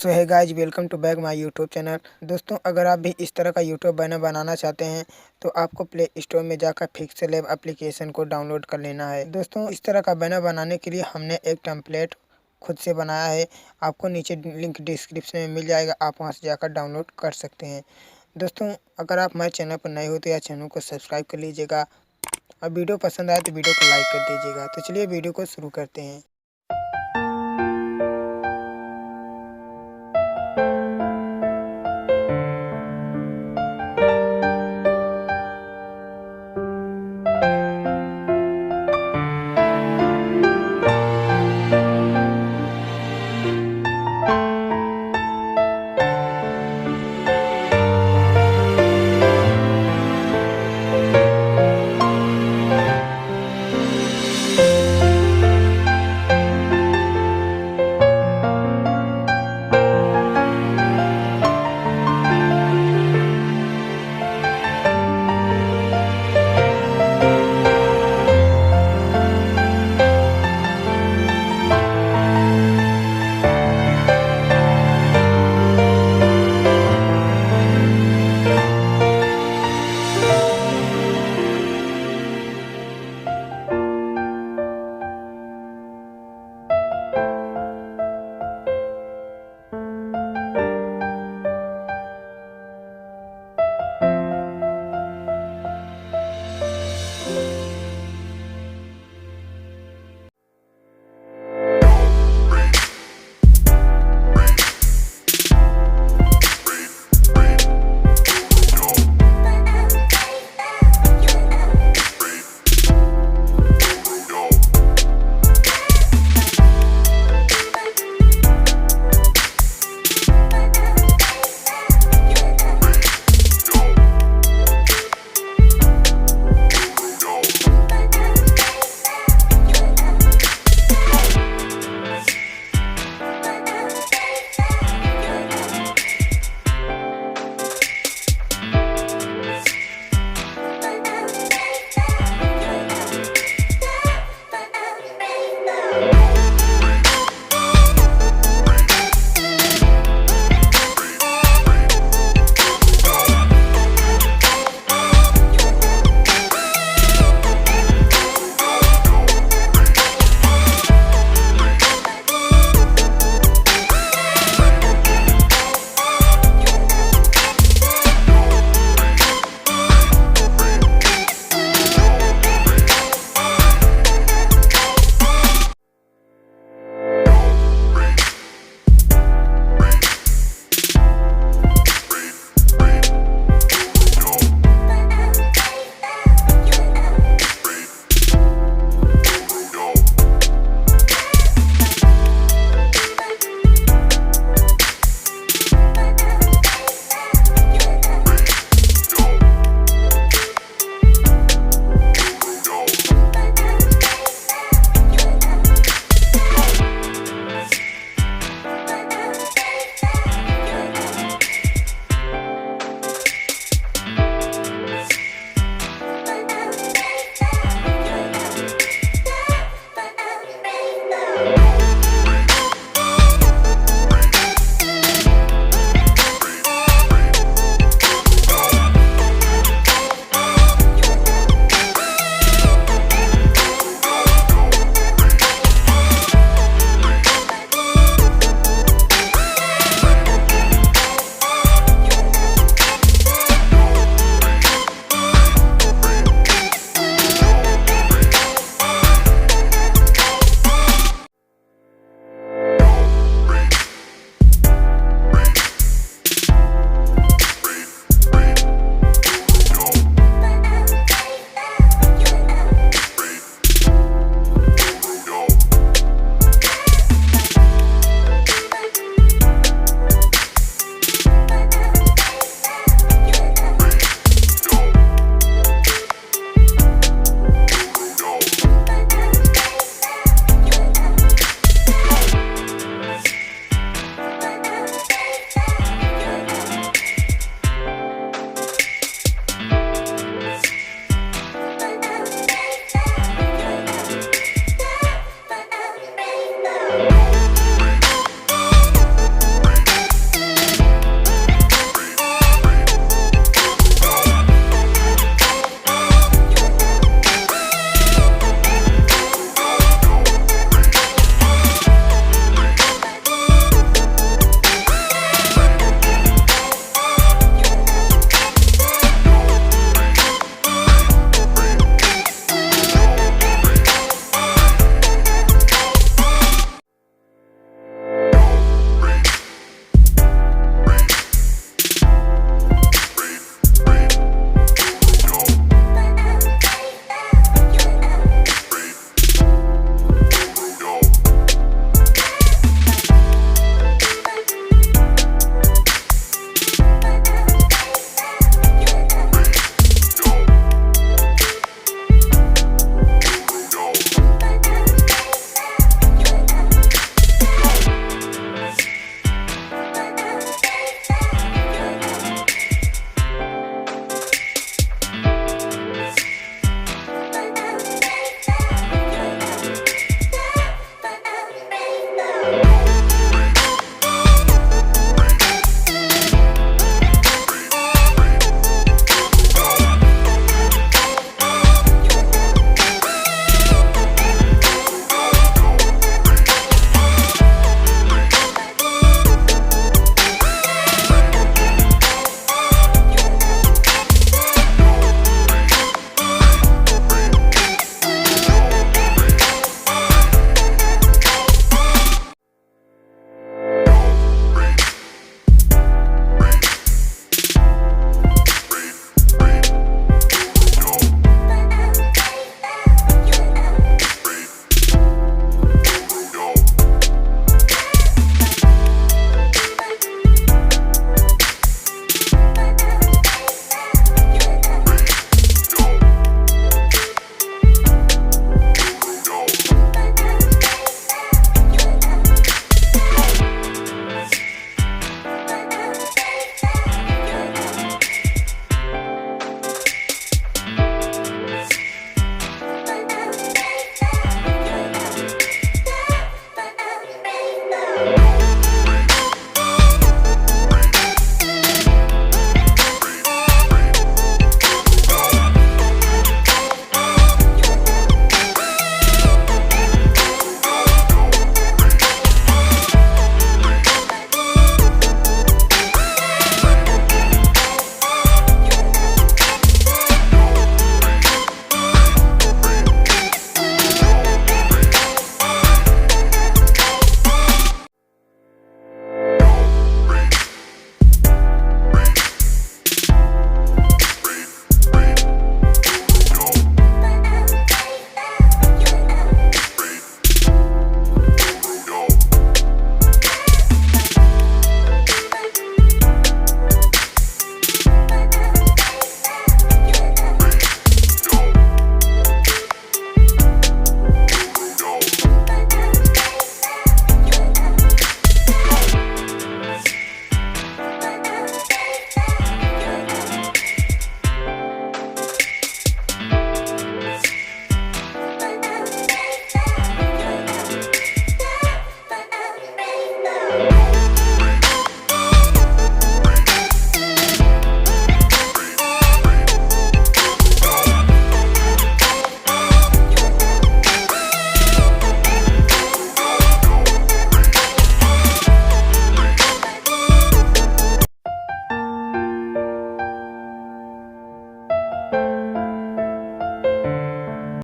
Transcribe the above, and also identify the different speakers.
Speaker 1: So hi guys, welcome to back my YouTube channel. दोस्तों, अगर आप भी इस तरह का यूट्यूब बैनर बनाना चाहते हैं तो आपको प्ले स्टोर में जाकर पिक्सेलैब एप्लीकेशन को डाउनलोड कर लेना है। दोस्तों, इस तरह का बैनर बनाने के लिए हमने एक टेम्पलेट खुद से बनाया है। आपको नीचे लिंक डिस्क्रिप्शन में मिल जाएगा, आप वहां से जाकर डाउनलोड कर सकते हैं। दोस्तों, अगर आप हमारे चैनल पर नए हो तो या चैनल को सब्सक्राइब कर लीजिएगा और वीडियो पसंद आए तो वीडियो को लाइक कर दीजिएगा। तो चलिए वीडियो को शुरू करते हैं।